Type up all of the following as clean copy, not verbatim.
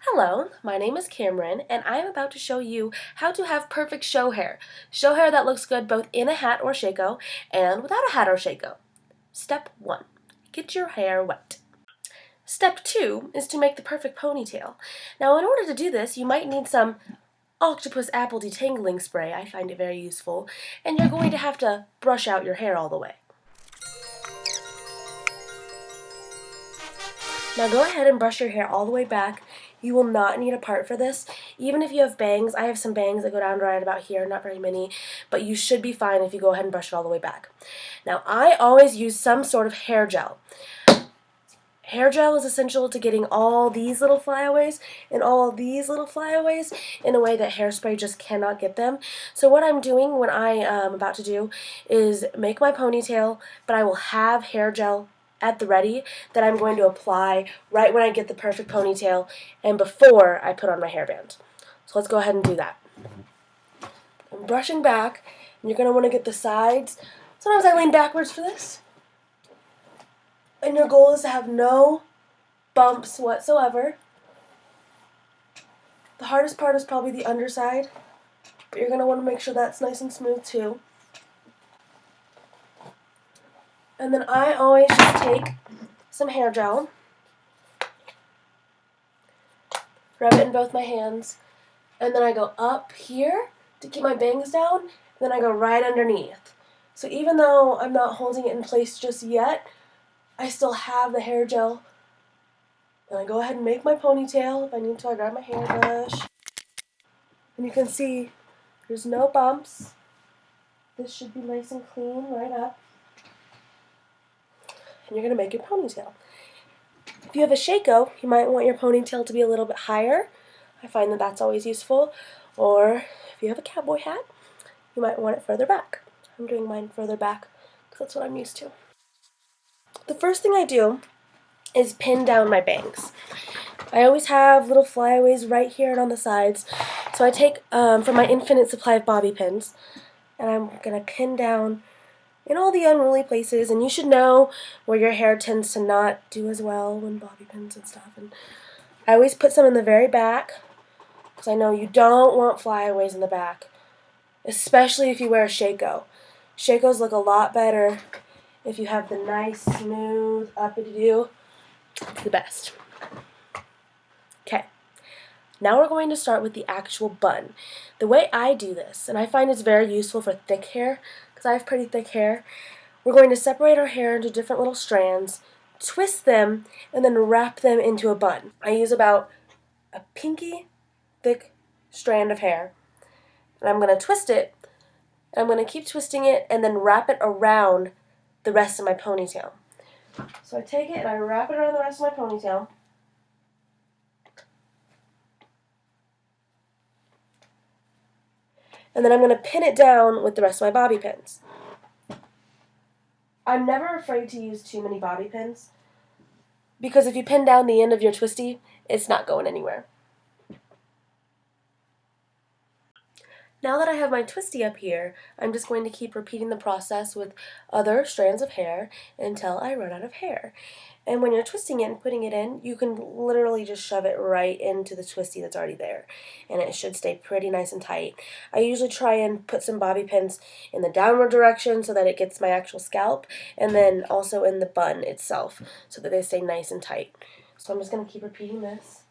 Hello, my name is Cameron, and I am about to show you how to have perfect show hair. Show hair that looks good both in a hat or shako and without a hat or shako. Step 1. Get your hair wet. Step 2 is to make the perfect ponytail. Now, in order to do this, you might need some octopus apple detangling spray. I find it very useful. And you're going to have to brush out your hair all the way. Now go ahead and brush your hair all the way back. You will not need a part for this. Even if you have bangs, I have some bangs that go down right about here, not very many, but you should be fine if you go ahead and brush it all the way back. Now I always use some sort of hair gel. Hair gel is essential to getting all these little flyaways and all these little flyaways in a way that hairspray just cannot get them. So what I'm doing, what I am about to do, is make my ponytail, but I will have hair gel at the ready that I'm going to apply right when I get the perfect ponytail and before I put on my hairband. So let's go ahead and do that. I'm brushing back, and you're going to want to get the sides. Sometimes I lean backwards for this. And your goal is to have no bumps whatsoever. The hardest part is probably the underside, but you're going to want to make sure that's nice and smooth too. And then I always just take some hair gel, rub it in both my hands, and then I go up here to keep my bangs down, and then I go right underneath. So even though I'm not holding it in place just yet, I still have the hair gel. And I go ahead and make my ponytail. If I need to, I grab my hairbrush. And you can see there's no bumps. This should be nice and clean right up. And you're going to make your ponytail. If you have a shako, you might want your ponytail to be a little bit higher. I find that that's always useful. Or if you have a cowboy hat, you might want it further back. I'm doing mine further back because that's what I'm used to. The first thing I do is pin down my bangs. I always have little flyaways right here and on the sides. So I take from my infinite supply of bobby pins, and I'm going to pin down in all the unruly places, and you should know where your hair tends to not do as well when bobby pins and stuff. And I always put some in the very back, because I know you don't want flyaways in the back, especially if you wear a shako. Shakos look a lot better if you have the nice, smooth, uppity-do. It's the best. Okay, now we're going to start with the actual bun. The way I do this, and I find it's very useful for thick hair, because I have pretty thick hair, we're going to separate our hair into different little strands, twist them, and then wrap them into a bun. I use about a pinky thick strand of hair, and I'm going to twist it, and I'm going to keep twisting it, and then wrap it around the rest of my ponytail. So I take it and I wrap it around the rest of my ponytail. And then I'm going to pin it down with the rest of my bobby pins. I'm never afraid to use too many bobby pins, because if you pin down the end of your twisty, it's not going anywhere. Now that I have my twisty up here, I'm just going to keep repeating the process with other strands of hair until I run out of hair. And when you're twisting it and putting it in, you can literally just shove it right into the twisty that's already there. And it should stay pretty nice and tight. I usually try and put some bobby pins in the downward direction so that it gets my actual scalp, and then also in the bun itself so that they stay nice and tight. So I'm just going to keep repeating this.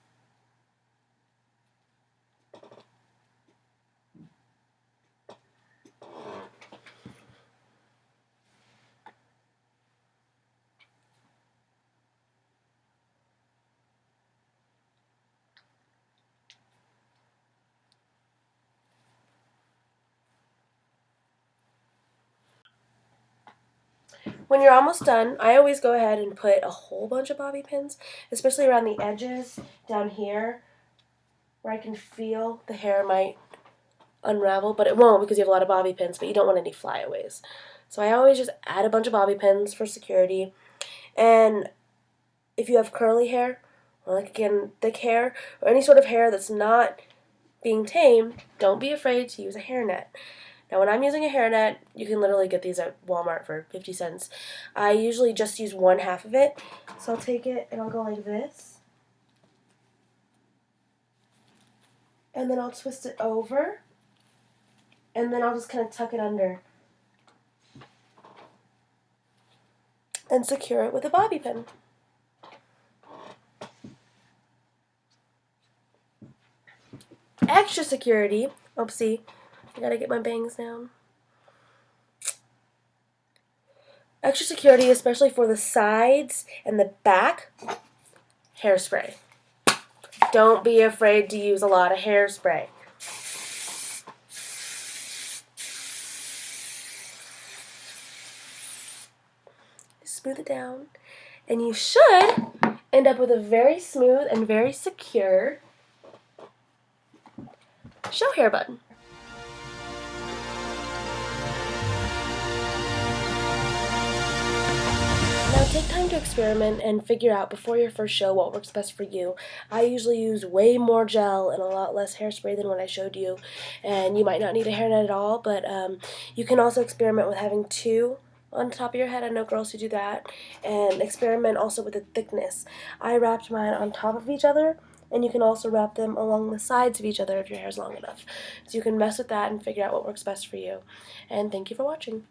When you're almost done, I always go ahead and put a whole bunch of bobby pins, especially around the edges down here where I can feel the hair might unravel, but it won't because you have a lot of bobby pins, but you don't want any flyaways. So I always just add a bunch of bobby pins for security. And if you have curly hair, or like again, thick hair, or any sort of hair that's not being tamed, don't be afraid to use a hairnet. Now when I'm using a hairnet, you can literally get these at Walmart for 50 cents. I usually just use one half of it. So I'll take it and I'll go like this. and then I'll twist it over, and then I'll just kind of tuck it under and secure it with a bobby pin. Extra security, oopsie, I gotta get my bangs down. Extra security, especially for the sides and the back, hairspray. Don't be afraid to use a lot of hairspray. Smooth it down, and you should end up with a very smooth and very secure show hair bun. Now take time to experiment and figure out before your first show what works best for you. I usually use way more gel and a lot less hairspray than what I showed you, and you might not need a hairnet at all, but you can also experiment with having two on top of your head. I know girls who do that, and experiment also with the thickness. I wrapped mine on top of each other, and you can also wrap them along the sides of each other if your hair is long enough. So you can mess with that and figure out what works best for you. And thank you for watching.